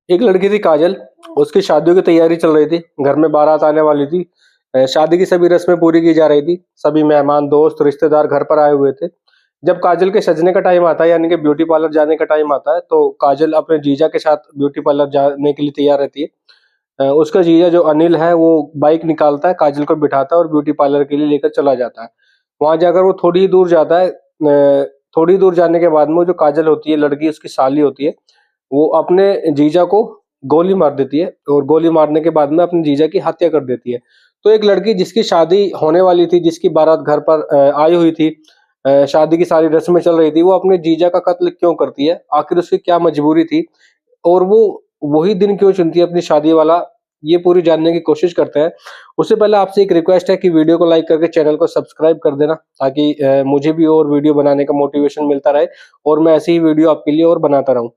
एक लड़की थी काजल, उसकी शादियों की तैयारी चल रही थी, घर में बारात आने वाली थी। शादी की सभी रस्में पूरी की जा रही थी, सभी मेहमान, दोस्त, रिश्तेदार घर पर आए हुए थे। जब काजल के सजने का टाइम आता है, यानी कि ब्यूटी पार्लर जाने का टाइम आता है, तो काजल अपने जीजा के साथ ब्यूटी पार्लर जाने के लिए तैयार रहती है। उसका जीजा जो अनिल है, वो बाइक निकालता है, काजल को बिठाता है और ब्यूटी पार्लर के लिए लेकर चला जाता है। वहाँ जाकर वो थोड़ी ही दूर जाता है, थोड़ी दूर जाने के बाद में वो जो काजल होती है, लड़की उसकी साली होती है, वो अपने जीजा को गोली मार देती है और गोली मारने के बाद में अपने जीजा की हत्या कर देती है। तो एक लड़की जिसकी शादी होने वाली थी, जिसकी बारात घर पर आई हुई थी, शादी की सारी रस्में चल रही थी, वो अपने जीजा का कत्ल क्यों करती है? आखिर उसकी क्या मजबूरी थी? और वो वही दिन क्यों चुनती है अपनी शादी वाला? ये पूरी जानने की कोशिश करते हैं। उससे पहले आपसे एक रिक्वेस्ट है कि वीडियो को लाइक करके चैनल को सब्सक्राइब कर देना, ताकि मुझे भी और वीडियो बनाने का मोटिवेशन मिलता रहे और मैं ऐसी ही वीडियो आपके लिए और बनाता रहूँ।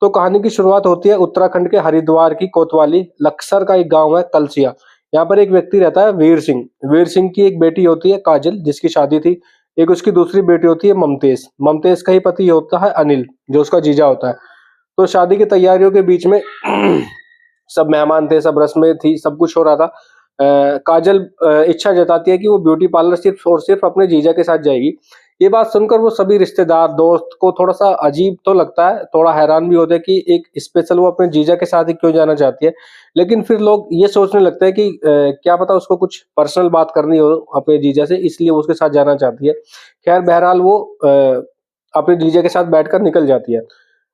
तो कहानी की शुरुआत होती है उत्तराखंड के हरिद्वार की कोतवाली लक्सर का एक गांव है कलसिया। यहाँ पर एक व्यक्ति रहता है वीर सिंह। वीर सिंह की एक बेटी होती है काजल, जिसकी शादी थी। एक उसकी दूसरी बेटी होती है ममतेज। ममतेज का ही पति होता है अनिल, जो उसका जीजा होता है। तो शादी की तैयारियों के बीच में सब मेहमान थे, सब रस्में थी, सब कुछ हो रहा था। काजल इच्छा जताती है कि वो ब्यूटी पार्लर सिर्फ और सिर्फ अपने जीजा के साथ जाएगी। ये बात सुनकर वो सभी रिश्तेदार, दोस्त को थोड़ा-सा अजीब तो लगता है, थोड़ा हैरान भी होते हैं कि एक स्पेशल वो अपने जीजा के साथ ही क्यों जाना चाहती है। लेकिन फिर लोग ये सोचने लगते हैं कि क्या पता उसको कुछ पर्सनल बात करनी हो अपने जीजा से, इसलिए वो उसके साथ जाना चाहती है। खैर बहरहाल वो अपने जीजा के साथ बैठकर निकल जाती है।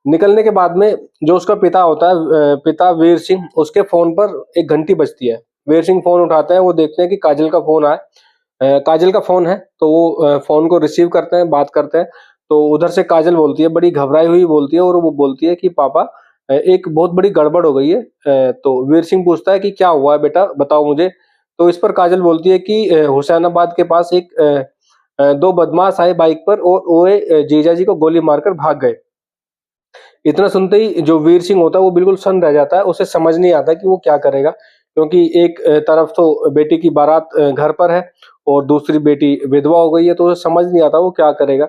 निकलने के बाद में जो उसका पिता होता है, पिता वीर सिंह, उसके फ़ोन पर एक घंटी बजती है। वीर सिंह फ़ोन उठाते हैं, वो देखते हैं कि काजल का फ़ोन आया। काजल का फ़ोन है, तो वो फ़ोन को रिसीव करते हैं, बात करते हैं। तो उधर से काजल बोलती है, बड़ी घबराई हुई बोलती है और वो बोलती है कि पापा, एक बहुत बड़ी गड़बड़ हो गई है। तो वीर सिंह पूछता है कि क्या हुआ है बेटा, बताओ मुझे। तो इस पर काजल बोलती है कि हुसैनाबाद के पास 2 बदमाश आए बाइक पर और वो जीजा जी को गोली मारकर भाग गए। इतना सुनते ही जो वीर सिंह होता है वो बिल्कुल सन्न रह जाता है, उसे समझ नहीं आता कि वो क्या करेगा, क्योंकि एक तरफ तो बेटी की बारात घर पर है और दूसरी बेटी विधवा हो गई है, तो उसे समझ नहीं आता वो क्या करेगा।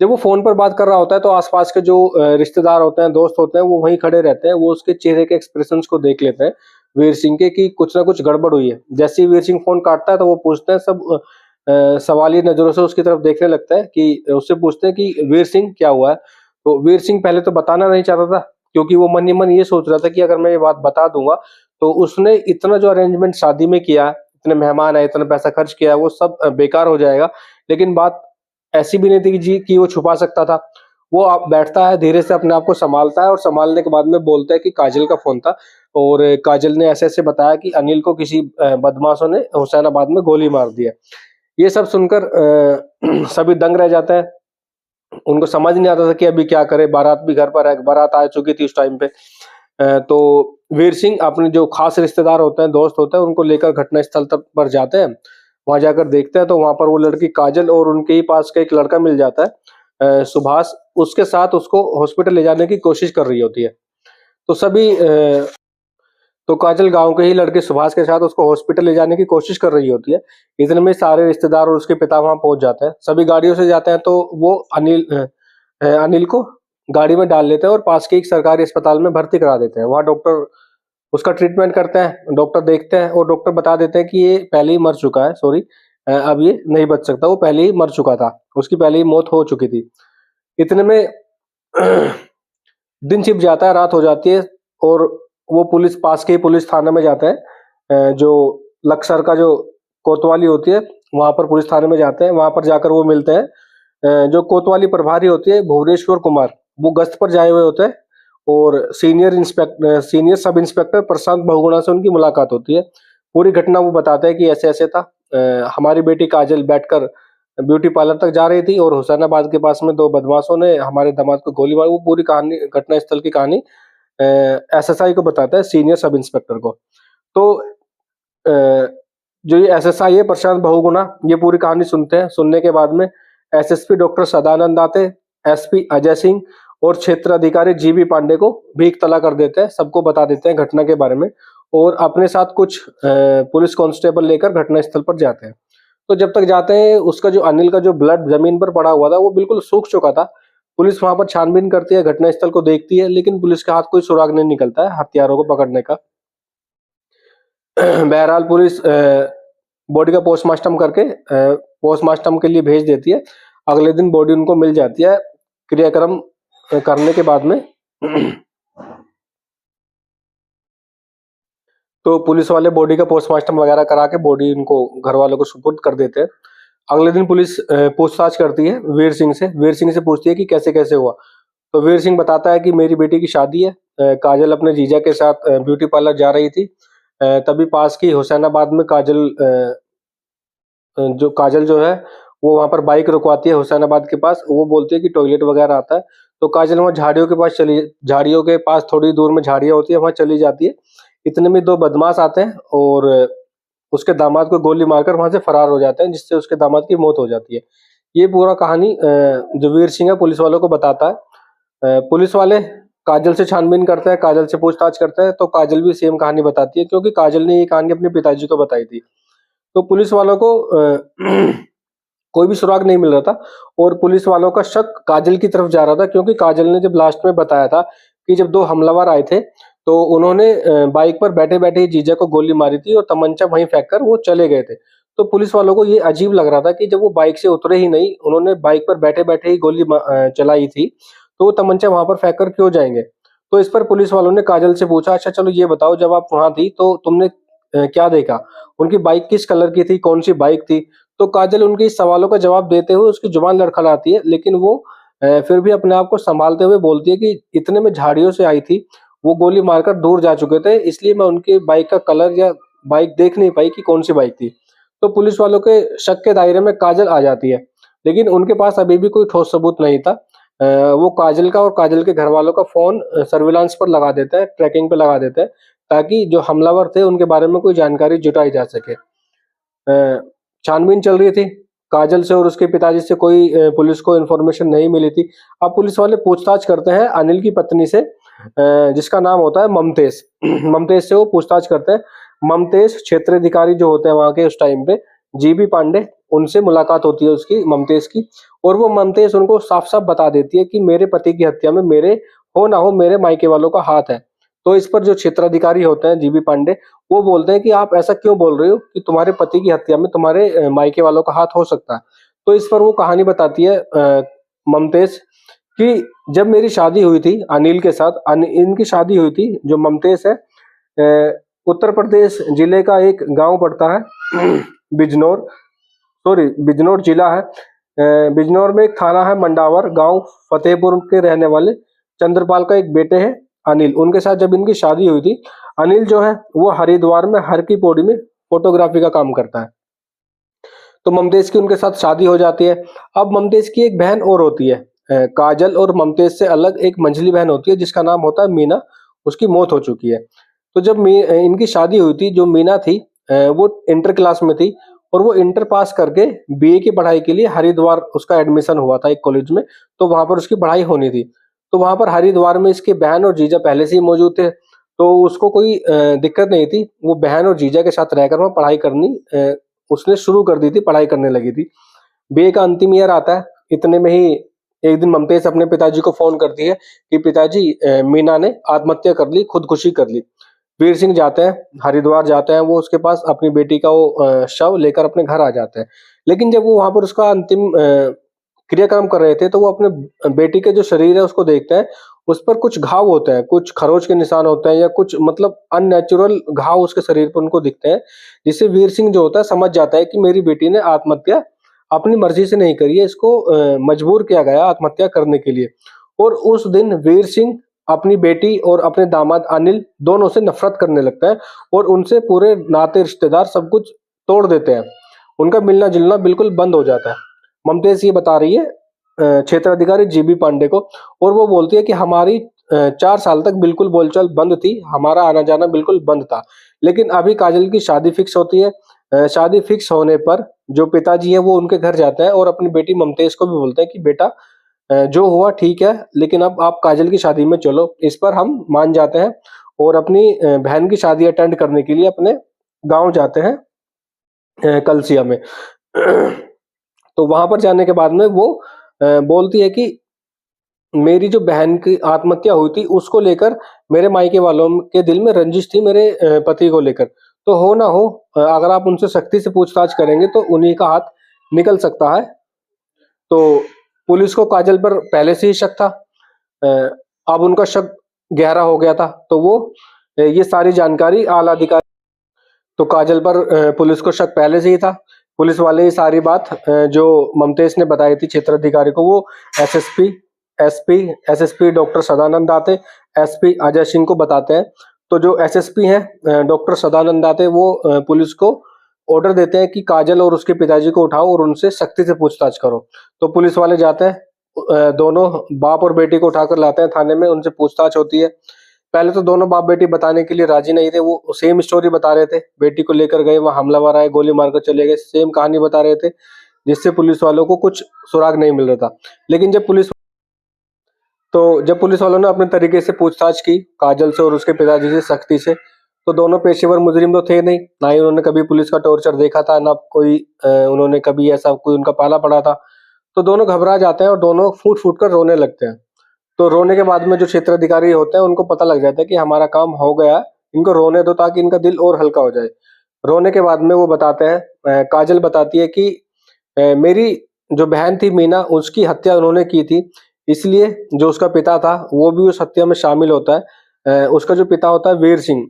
जब वो फ़ोन पर बात कर रहा होता है तो आस-पास के जो रिश्तेदार होते हैं, दोस्त होते हैं, वो वहीं खड़े रहते हैं, वो उसके चेहरे के एक्सप्रेशंस को देख लेते हैं, वीर सिंह के, कि कुछ ना कुछ गड़बड़ हुई है। जैसे ही वीर सिंह फ़ोन काटता है तो वो पूछते हैं, सब सवालिया नज़रों से उसकी तरफ देखने लगता है, कि उससे पूछते हैं कि वीर सिंह क्या हुआ है? तो वीर सिंह पहले तो बताना नहीं चाहता था, क्योंकि वो मन ही मन ये सोच रहा था कि अगर मैं ये बात बता दूँगा, तो उसने इतना जो अरेंजमेंट शादी में किया, इतने मेहमान आए, इतना पैसा खर्च किया, वो सब बेकार हो जाएगा। लेकिन बात ऐसी भी नहीं थी कि वो छुपा सकता था। वो आप बैठता है, धीरे से अपने आप को सँभालता है और सँभालने के बाद में बोलता है कि काजल का फ़ोन था और काजल ने ऐसे-ऐसे बताया कि अनिल को किसी बदमाशों ने हुसैनाबाद में गोली मार दी है। ये सब सुनकर सभी दंग रह जाते हैं। उनको समझ नहीं आता था कि अभी क्या करें, बारात भी घर पर है, बारात आ चुकी थी उस टाइम पे। तो वीर सिंह अपने जो खास रिश्तेदार होते हैं, दोस्त होते हैं, उनको लेकर घटनास्थल तक पर जाते हैं। वहाँ जाकर देखते हैं तो वहाँ पर वो लड़की काजल और उनके ही पास का एक लड़का मिल जाता है, सुभाष, उसके साथ उसको हॉस्पिटल ले जाने की कोशिश कर रही होती है। तो सभी तो काजल गाँव के ही लड़के सुभाष के साथ उसको हॉस्पिटल ले जाने की कोशिश कर रही होती है। इतने में सारे रिश्तेदार और उसके पिता वहाँ पहुँच जाते हैं। सभी गाड़ियों से जाते हैं तो वो अनिल को गाड़ी में डाल लेते हैं और पास के एक सरकारी अस्पताल में भर्ती करा देते हैं। वहाँ डॉक्टर उसका ट्रीटमेंट करते हैं, डॉक्टर देखते हैं और डॉक्टर बता देते हैं कि ये पहले ही मर चुका है, सॉरी, अब ये नहीं बच सकता, वो पहले ही मर चुका था, उसकी पहले ही मौत हो चुकी थी। इतने में दिन छिप जाता है, रात हो जाती है और वो पुलिस, पास के ही पुलिस थाने में जाते हैं। जो लक्सर का जो कोतवाली होती है, वहाँ पर पुलिस थाने में जाते हैं। वहाँ पर जाकर वो मिलते हैं, जो कोतवाली प्रभारी होती है भुवनेश्वर कुमार, वो गश्त पर जाए हुए होते हैं और सीनियर सब इंस्पेक्टर प्रशांत बहुगुणा से उनकी मुलाकात होती है। पूरी घटना वो बताते हैं कि ऐसे-ऐसे था। हमारी बेटी काजल बैठकर ब्यूटी पार्लर तक जा रही थी और हुसैनाबाद के पास में 2 बदमाशों ने हमारे दामाद को गोली मारी। वो पूरी कहानी, घटनास्थल की कहानी एसएसआई को बताता है, सीनियर सब इंस्पेक्टर को। तो जो ये एसएसआई है प्रशांत बहुगुणा, ये पूरी कहानी सुनते हैं। सुनने के बाद में एसएसपी डॉक्टर सदानंद आते, एसपी अजय सिंह और क्षेत्र अधिकारी जीबी पांडे को भी इत्तला कर देते हैं, सबको बता देते हैं घटना के बारे में और अपने साथ कुछ पुलिस कांस्टेबल लेकर घटनास्थल पर जाते हैं। तो जब तक जाते हैं, उसका जो अनिल का जो ब्लड जमीन पर पड़ा हुआ था, वो बिल्कुल सूख चुका था। पुलिस वहां पर छानबीन करती है, घटनास्थल को देखती है, लेकिन पुलिस के हाथ कोई सुराग नहीं निकलता है हत्यारों को पकड़ने का। बहरहाल पुलिस बॉडी का पोस्टमार्टम करके पोस्टमार्टम के लिए भेज देती है। अगले दिन बॉडी उनको मिल जाती है क्रियाक्रम करने के बाद में। तो पुलिस वाले बॉडी का पोस्टमार्टम वगैरह करा के बॉडी उनको घर वालों को सुपुर्द कर देते हैं। अगले दिन पुलिस पूछताछ करती है वीर सिंह से। वीर सिंह से पूछती है कि कैसे कैसे हुआ। तो वीर सिंह बताता है कि मेरी बेटी की शादी है, काजल अपने जीजा के साथ ब्यूटी पार्लर जा रही थी, तभी पास की हुसैनाबाद में काजल जो है वो वहां पर बाइक रुकवाती है हुसैनाबाद के पास। वो बोलती है कि टॉयलेट वगैरह आता है, तो काजल वहां झाड़ियों के पास थोड़ी दूर में झाड़ियां होती है, वहां चली जाती है। इतने में दो बदमाश आते हैं और उसके दामाद को गोली मारकर वहां से फरार हो जाते हैं, जिससे उसके दामाद की मौत हो जाती है। ये पूरा कहानी जो वीर सिंह है पुलिस वालों को बताता है। पुलिस वाले काजल से छानबीन करते हैं, काजल से पूछताछ करते हैं, तो काजल भी सेम कहानी बताती है, क्योंकि काजल ने ये कहानी अपने पिताजी को बताई थी। तो पुलिस वालों को कोई भी सुराग नहीं मिल रहा था और पुलिस वालों का शक काजल की तरफ जा रहा था, क्योंकि काजल ने जब लास्ट में बताया था कि जब दो हमलावर आए थे तो उन्होंने बाइक पर बैठे बैठे ही जीजा को गोली मारी थी और तमंचा वहीं फेंक कर वो चले गए थे। तो पुलिस वालों को ये अजीब लग रहा था कि जब वो बाइक से उतरे ही नहीं, उन्होंने बाइक पर बैठे बैठे ही गोली चलाई थी, तो वो तमंचा वहां पर फेंक कर क्यों जाएंगे। तो इस पर पुलिस वालों ने काजल से पूछा, अच्छा चलो ये बताओ, जब आप वहां थी तो तुमने क्या देखा, उनकी बाइक किस कलर की थी, कौन सी बाइक थी। तो काजल उनके इस सवालों का जवाब देते हुए उसकी जुबान लड़खड़ाती है, लेकिन वो फिर भी अपने आप को संभालते हुए बोलती है कि इतने में झाड़ियों से आई थी, वो गोली मारकर दूर जा चुके थे, इसलिए मैं उनकी बाइक का कलर या बाइक देख नहीं पाई कि कौन सी बाइक थी। तो पुलिस वालों के शक के दायरे में काजल आ जाती है, लेकिन उनके पास अभी भी कोई ठोस सबूत नहीं था। वो काजल का और काजल के घर वालों का फोन सर्विलांस पर लगा देता है, ट्रैकिंग पे लगा देता है, ताकि जो हमलावर थे उनके बारे में कोई जानकारी जुटाई जा सके। छानबीन चल रही थी, काजल से और उसके पिताजी से कोई पुलिस को इन्फॉर्मेशन नहीं मिली थी। अब पुलिस वाले पूछताछ करते हैं अनिल की पत्नी से, जिसका नाम होता है ममतेज। ममतेज से वो पूछताछ करते हैं। ममतेज क्षेत्राधिकारी जो होते हैं वहां के उस टाइम पे, जीबी पांडे, उनसे मुलाकात होती है उसकी, ममतेज की। और वो ममतेज उनको साफ साफ बता देती है कि मेरे पति की हत्या में मेरे हो ना हो मेरे मायके वालों का हाथ है। तो इस पर जो क्षेत्राधिकारी होते हैं जीबी पांडे, वो बोलते हैं कि आप ऐसा क्यों बोल रहे हो कि तुम्हारे पति की हत्या में तुम्हारे मायके वालों का हाथ हो सकता है। तो इस पर वो कहानी बताती है ममतेज कि जब मेरी शादी हुई थी अनिल के साथ, इनकी शादी हुई थी, जो ममतेज है उत्तर प्रदेश जिले का एक गांव पड़ता है बिजनौर, सॉरी बिजनौर जिला है। बिजनौर में एक थाना है मंडावर, गांव फतेहपुर के रहने वाले चंद्रपाल का एक बेटे है अनिल, उनके साथ जब इनकी शादी हुई थी, अनिल जो है वो हरिद्वार में हर की पौड़ी में फोटोग्राफी का काम करता है। तो ममतेज की उनके साथ शादी हो जाती है। अब ममतेज की एक बहन और होती है, काजल और ममतेज से अलग एक मंझली बहन होती है जिसका नाम होता है मीना, उसकी मौत हो चुकी है। तो जब इनकी शादी हुई थी, जो मीना थी वो इंटर क्लास में थी और वो इंटर पास करके बीए की पढ़ाई के लिए हरिद्वार उसका एडमिशन हुआ था एक कॉलेज में, तो वहां पर उसकी पढ़ाई होनी थी। तो वहां पर हरिद्वार में इसके बहन और जीजा पहले से ही मौजूद थे, तो उसको कोई दिक्कत नहीं थी। वो बहन और जीजा के साथ रहकर वहाँ पढ़ाई करनी उसने शुरू कर दी थी, पढ़ाई करने लगी थी। बीए का अंतिम ईयर आता है, इतने में ही एक दिन ममतेज अपने पिताजी को फोन करती है कि पिताजी मीना ने आत्महत्या कर ली, खुदकुशी कर ली। वीर सिंह जाते हैं, हरिद्वार जाते हैं, वो उसके पास अपनी बेटी का वो शव लेकर अपने घर आ जाते हैं। लेकिन जब वो वहां पर उसका अंतिम क्रियाक्रम कर रहे थे, तो वो अपने बेटी के जो शरीर है उसको देखते हैं, उस पर कुछ घाव होते हैं, कुछ खरोच के निशान होते हैं या कुछ मतलब अननेचुरल घाव उसके शरीर पर उनको दिखते हैं, जिससे वीर सिंह जो होता है समझ जाता है कि मेरी बेटी ने आत्महत्या अपनी मर्जी से नहीं करी है, इसको मजबूर किया गया आत्महत्या करने के लिए। और उस दिन वीर सिंह अपनी बेटी और अपने दामाद अनिल दोनों से नफरत करने लगता है और उनसे पूरे नाते रिश्तेदार सब कुछ तोड़ देते हैं। उनका मिलना जुलना बिल्कुल बंद हो जाता है। ममतेज ये बता रही है क्षेत्राधिकारी जीबी पांडे को, और वो बोलती है कि हमारी 4 साल तक बिल्कुल बोलचाल बंद थी, हमारा आना जाना बिल्कुल बंद था। लेकिन अभी काजल की शादी फिक्स होती है। शादी फिक्स होने पर जो पिताजी है वो उनके घर जाते हैं और अपनी बेटी ममतेज को भी बोलते हैं कि बेटा जो हुआ ठीक है, लेकिन अब आप काजल की शादी में चलो। इस पर हम मान जाते हैं और अपनी बहन की शादी अटेंड करने के लिए अपने गांव जाते हैं कलसिया में। तो वहां पर जाने के बाद में वो बोलती है कि मेरी जो बहन की आत्महत्या हुई थी उसको लेकर मेरे मायके वालों के दिल में रंजिश थी मेरे पति को लेकर। तो हो ना हो, अगर आप उनसे सख्ती से पूछताछ करेंगे तो उन्हीं का हाथ निकल सकता है। तो पुलिस को काजल पर पहले से ही शक था। अ, अब उनका शक गहरा हो गया था, तो वो ये सारी जानकारी आला अधिकारी, तो काजल पर पुलिस को शक पहले से ही था। पुलिस वाले ये सारी बात जो ममतेश ने बताई थी क्षेत्राधिकारी को, वो एसएसपी डॉक्टर सदानंद दाते, एसपी अजय सिंह को बताते हैं। तो जो एसएसपी हैं डॉक्टर सदानंद दाते, वो पुलिस को ऑर्डर देते हैं कि काजल और उसके पिताजी को उठाओ और उनसे सख्ती से पूछताछ करो। तो पुलिस वाले जाते हैं, दोनों बाप और बेटी को उठाकर लाते हैं थाने में, उनसे पूछताछ होती है। पहले तो दोनों बाप बेटी बताने के लिए राजी नहीं थे, वो सेम स्टोरी बता रहे थे। बेटी को लेकर गए, वहां हमलावर आए, गोली मारकर चले गए, सेम कहानी बता रहे थे, जिससे पुलिस वालों को कुछ सुराग नहीं मिल रहा था। लेकिन जब पुलिस वालों ने अपने तरीके से पूछताछ की काजल से और उसके पिताजी से सख्ती से, तो दोनों पेशेवर मुजरिम तो थे नहीं, ना ही उन्होंने कभी पुलिस का टॉर्चर देखा था, ना कोई उन्होंने कभी ऐसा कोई उनका पाला पड़ा था। तो दोनों घबरा जाते हैं और दोनों फूट फूट कर रोने लगते हैं। तो रोने के बाद में जो क्षेत्राधिकारी होते हैं उनको पता लग जाता है कि हमारा काम हो गया, इनको रोने दो ताकि इनका दिल और हल्का हो जाए। रोने के बाद में वो बताते हैं, काजल बताती है कि मेरी जो बहन थी मीना, उसकी हत्या उन्होंने की थी, इसलिए जो उसका पिता था वो भी उस हत्या में शामिल होता है। उसका जो पिता होता है वीर सिंह,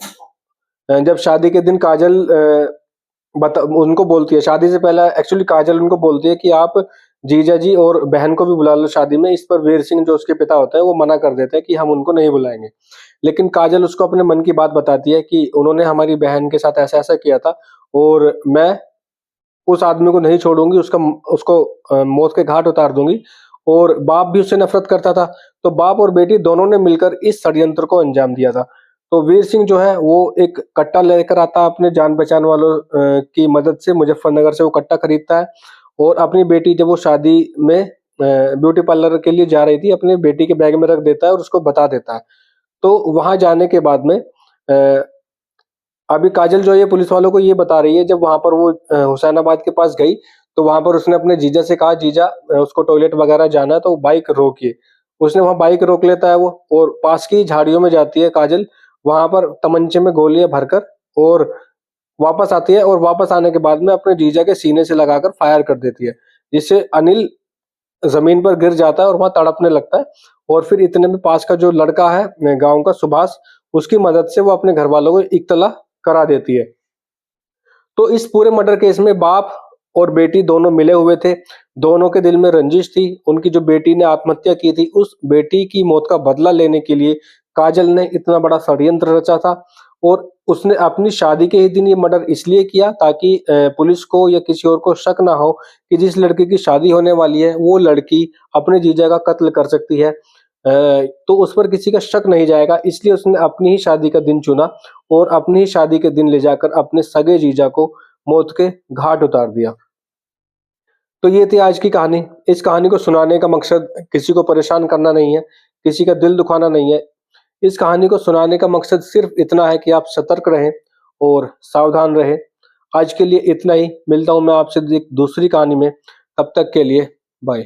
जब शादी के दिन काजल उनको बोलती है, शादी से पहले एक्चुअली काजल उनको बोलती है कि आप जीजा जी और बहन को भी बुला लो शादी में। इस पर वीर सिंह जो उसके पिता होते हैं वो मना कर देते हैं कि हम उनको नहीं बुलाएंगे। लेकिन काजल उसको अपने मन की बात बताती है कि उन्होंने हमारी बहन के साथ ऐसा ऐसा किया था और मैं उस आदमी को नहीं छोड़ूंगी, उसको मौत के घाट उतार दूंगी। और बाप भी उससे नफरत करता था, तो बाप और बेटी दोनों ने मिलकर इस षड्यंत्र को अंजाम दिया था। तो वीर सिंह जो है वो एक कट्टा लेकर आता है, अपने जान पहचान वालों की मदद से मुजफ्फरनगर से वो कट्टा खरीदता है और अपनी बेटी जब वो शादी में ब्यूटी पार्लर के लिए जा रही थी, अपने बेटी के बैग में रख देता है और उसको बता देता है। तो वहां जाने के बाद में अभी काजल जो है ये पुलिस वालों को ये बता रही है, जब वहां पर वो हुसैनाबाद के पास गई तो वहां पर उसने अपने जीजा से कहा, जीजा उसको टॉयलेट वगैरह जाना है तो बाइक रोकिए। उसने वहां बाइक रोक लेता है वो, और पास की झाड़ियों में जाती है काजल, वहां पर तमंचे में गोलियां भरकर, और वापस आती है और वापस आने के बाद में अपने जीजा के सीने से लगाकर फायर कर देती है, जिससे अनिल जमीन पर गिर जाता है और वहां तड़पने लगता है। और फिर इतने में पास का जो लड़का है गांव का सुभाष, उसकी मदद से वो अपने घर वालों को इत्तला करा देती है। तो इस पूरे मर्डर केस में बाप और बेटी दोनों मिले हुए थे, दोनों के दिल में रंजिश थी। उनकी जो बेटी ने आत्महत्या की थी, उस बेटी की मौत का बदला लेने के लिए काजल ने इतना बड़ा षड्यंत्र रचा था, और उसने अपनी शादी के ही दिन ये मर्डर इसलिए किया ताकि पुलिस को या किसी और को शक ना हो कि जिस लड़की की शादी होने वाली है वो लड़की अपने जीजा का कत्ल कर सकती है। तो उस पर किसी का शक नहीं जाएगा, इसलिए उसने अपनी ही शादी का दिन चुना और अपनी ही शादी के दिन ले जाकर अपने सगे जीजा को मौत के घाट उतार दिया। तो ये थी आज की कहानी। इस कहानी को सुनाने का मकसद किसी को परेशान करना नहीं है, किसी का दिल दुखाना नहीं है। इस कहानी को सुनाने का मकसद सिर्फ इतना है कि आप सतर्क रहें और सावधान रहें। आज के लिए इतना ही, मिलता हूं मैं आपसे एक दूसरी कहानी में, तब तक के लिए बाय।